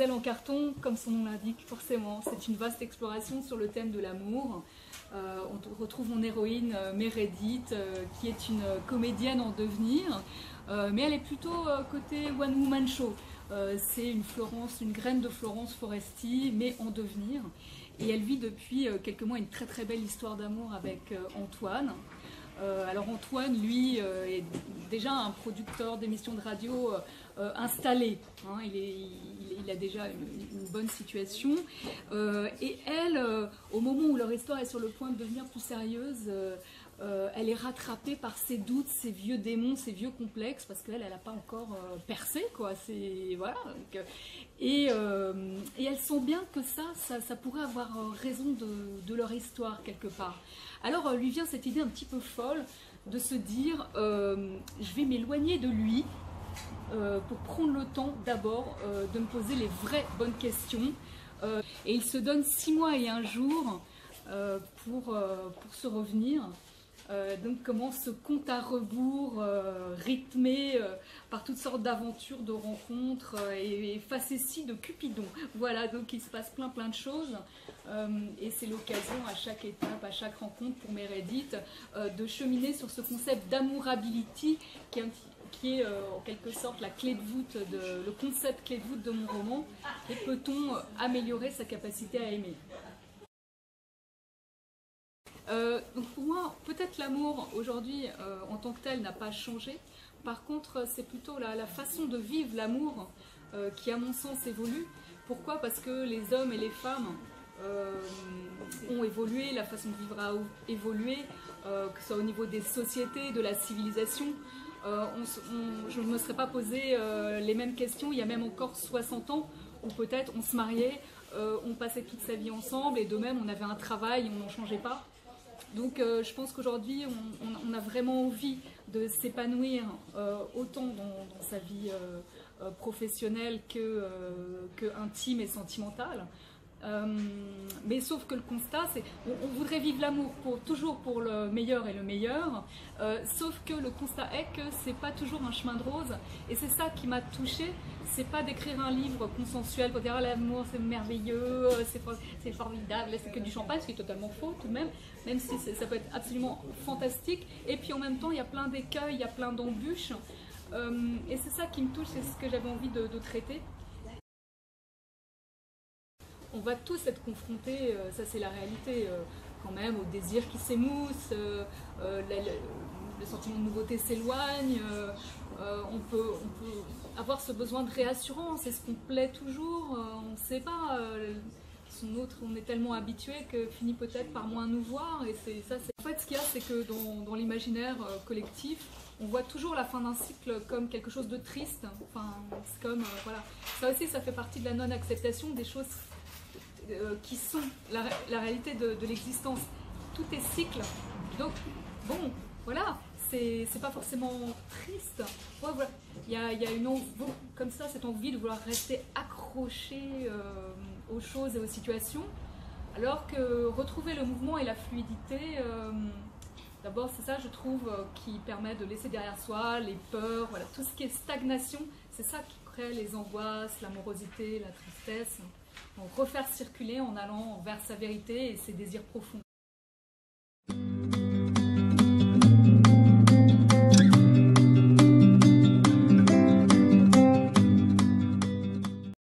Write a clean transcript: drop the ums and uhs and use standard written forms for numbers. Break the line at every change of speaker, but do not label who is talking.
Nouvelle en carton, comme son nom l'indique, forcément. C'est une vaste exploration sur le thème de l'amour. On retrouve mon héroïne Meredith, qui est une comédienne en devenir, mais elle est plutôt côté One Woman Show. C'est une graine de Florence Foresti, mais en devenir. Et elle vit depuis quelques mois une très très belle histoire d'amour avec Antoine. Alors Antoine, lui, est déjà un producteur d'émissions de radio installé. Hein, il a déjà une bonne situation. Et elle, au moment où leur histoire est sur le point de devenir plus sérieuse, elle est rattrapée par ses doutes, ses vieux démons, ses vieux complexes, parce qu'elle, elle n'a pas encore percé, quoi. Voilà. Donc, et elle sent bien que ça pourrait avoir raison de leur histoire quelque part. Alors lui vient cette idée un petit peu folle de se dire je vais m'éloigner de lui pour prendre le temps d'abord de me poser les vraies bonnes questions. Et il se donne 6 mois et 1 jour pour se revenir. Donc commence ce compte à rebours rythmé par toutes sortes d'aventures, de rencontres et facéties de Cupidon. Voilà, donc il se passe plein de choses et c'est l'occasion à chaque étape, à chaque rencontre pour Meredith de cheminer sur ce concept d'amourability qui est en quelque sorte la clé de voûte, le concept clé de voûte de mon roman. Et peut-on améliorer sa capacité à aimer? Donc pour moi, peut-être l'amour aujourd'hui en tant que tel n'a pas changé. Par contre, c'est plutôt la façon de vivre l'amour qui, à mon sens, évolue. Pourquoi? Parce que les hommes et les femmes ont évolué, la façon de vivre a évolué, que ce soit au niveau des sociétés, de la civilisation. Je ne me serais pas posé les mêmes questions il y a même encore 60 ans, où peut-être on se mariait, on passait toute sa vie ensemble et de même on avait un travail, on n'en changeait pas. Donc je pense qu'aujourd'hui on a vraiment envie de s'épanouir autant dans sa vie professionnelle que intime et sentimentale. Mais sauf que le constat, c'est on voudrait vivre l'amour toujours pour le meilleur et le meilleur, sauf que le constat est que c'est pas toujours un chemin de rose, et c'est ça qui m'a touchée. C'est pas d'écrire un livre consensuel pour dire ah, l'amour c'est merveilleux, c'est formidable, c'est que du champagne, ce qui est totalement faux tout de même si ça peut être absolument fantastique, et puis en même temps il y a plein d'écueils, il y a plein d'embûches, et c'est ça qui me touche, c'est ce que j'avais envie de traiter. On va tous être confrontés, ça c'est la réalité, quand même, au désir qui s'émousse, le sentiment de nouveauté s'éloigne, on peut avoir ce besoin de réassurance. Est-ce qu'on plaît toujours? On ne sait pas. On est tellement habitué que finit peut-être par moins nous voir. Et en fait, ce qu'il y a, c'est que dans l'imaginaire collectif, on voit toujours la fin d'un cycle comme quelque chose de triste. Enfin, c'est comme, voilà. Ça aussi, ça fait partie de la non-acceptation des choses qui sont la réalité de l'existence. Tout est cycle. Donc, bon, voilà, c'est pas forcément triste. Ouais, voilà. Il y a une envie, comme ça, cette envie de vouloir rester accroché aux choses et aux situations, alors que retrouver le mouvement et la fluidité, d'abord c'est ça, je trouve, qui permet de laisser derrière soi les peurs, voilà, tout ce qui est stagnation, c'est ça qui crée les angoisses, l'amorosité, la tristesse. Donc refaire circuler en allant vers sa vérité et ses désirs profonds.